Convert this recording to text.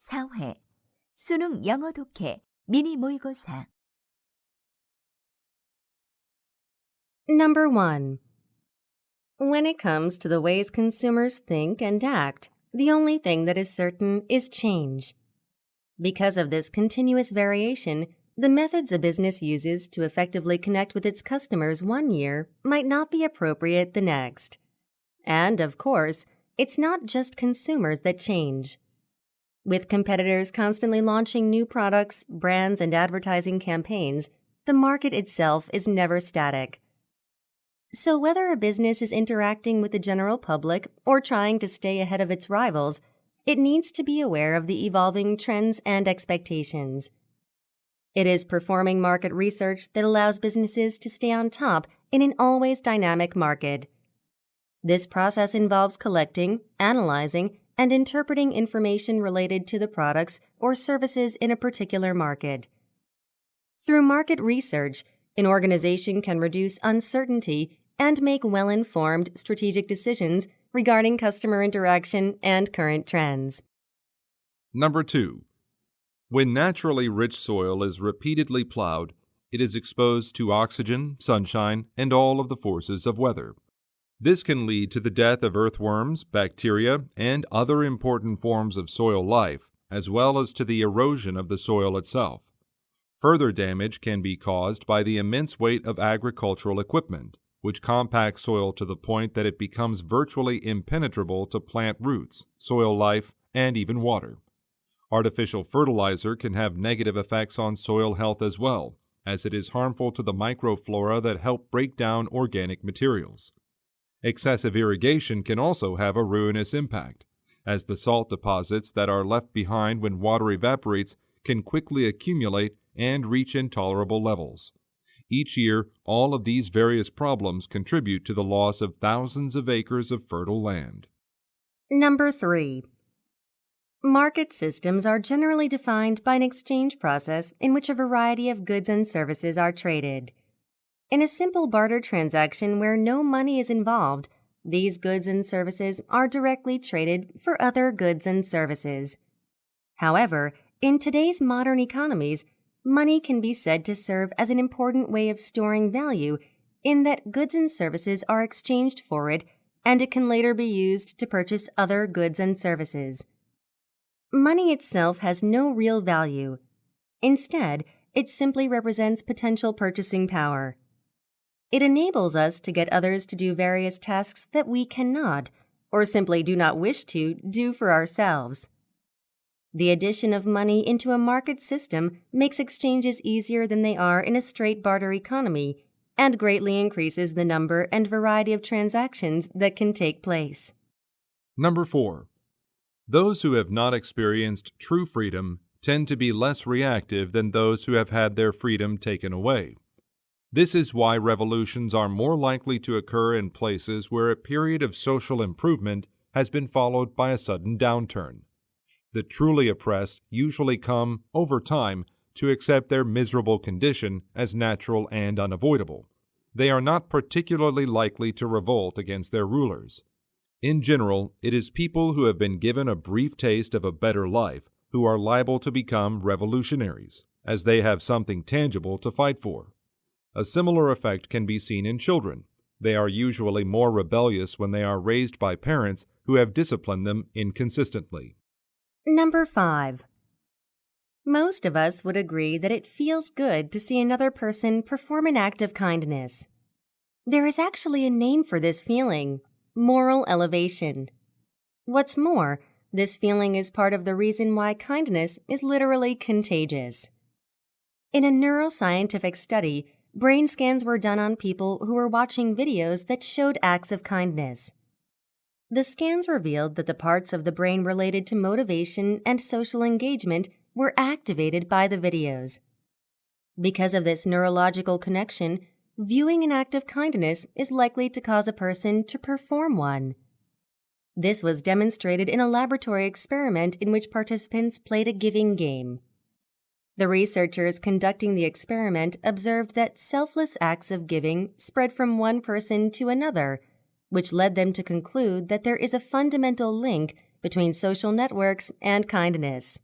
4회 수능 영어 독해 미니 모의고사 Number 1. When it comes to the ways consumers think and act, the only thing that is certain is change. Because of this continuous variation, the methods a business uses to effectively connect with its customers one year might not be appropriate the next. And, of course, it's not just consumers that change. With competitors constantly launching new products, brands, and advertising campaigns, the market itself is never static. So whether a business is interacting with the general public or trying to stay ahead of its rivals, it needs to be aware of the evolving trends and expectations. It is performing market research that allows businesses to stay on top in an always dynamic market. This process involves collecting, analyzing, and interpreting information related to the products or services in a particular market. Through market research, an organization can reduce uncertainty and make well-informed strategic decisions regarding customer interaction and current trends. Number 2. When naturally rich soil is repeatedly plowed, it is exposed to oxygen, sunshine, and all of the forces of weather. This can lead to the death of earthworms, bacteria, and other important forms of soil life, as well as to the erosion of the soil itself. Further damage can be caused by the immense weight of agricultural equipment, which compacts soil to the point that it becomes virtually impenetrable to plant roots, soil life, and even water. Artificial fertilizer can have negative effects on soil health as well, as it is harmful to the microflora that help break down organic materials. Excessive irrigation can also have a ruinous impact, as the salt deposits that are left behind when water evaporates can quickly accumulate and reach intolerable levels. Each year, all of these various problems contribute to the loss of thousands of acres of fertile land. Number 3. Market systems are generally defined by an exchange process in which a variety of goods and services are traded. In a simple barter transaction where no money is involved, these goods and services are directly traded for other goods and services. However, in today's modern economies, money can be said to serve as an important way of storing value in that goods and services are exchanged for it, and it can later be used to purchase other goods and services. Money itself has no real value. Instead, it simply represents potential purchasing power. It enables us to get others to do various tasks that we cannot, or simply do not wish to, do for ourselves. The addition of money into a market system makes exchanges easier than they are in a straight barter economy and greatly increases the number and variety of transactions that can take place. Number 4. Those who have not experienced true freedom tend to be less reactive than those who have had their freedom taken away. This is why revolutions are more likely to occur in places where a period of social improvement has been followed by a sudden downturn. The truly oppressed usually come, over time, to accept their miserable condition as natural and unavoidable. They are not particularly likely to revolt against their rulers. In general, it is people who have been given a brief taste of a better life who are liable to become revolutionaries, as they have something tangible to fight for. A similar effect can be seen in children. They are usually more rebellious when they are raised by parents who have disciplined them inconsistently. Number 5. Most of us would agree that it feels good to see another person perform an act of kindness. There is actually a name for this feeling: moral elevation. What's more, this feeling is part of the reason why kindness is literally contagious. In a neuroscientific study, brain scans were done on people who were watching videos that showed acts of kindness. The scans revealed that the parts of the brain related to motivation and social engagement were activated by the videos. Because of this neurological connection, viewing an act of kindness is likely to cause a person to perform one. This was demonstrated in a laboratory experiment in which participants played a giving game. The researchers conducting the experiment observed that selfless acts of giving spread from one person to another, which led them to conclude that there is a fundamental link between social networks and kindness.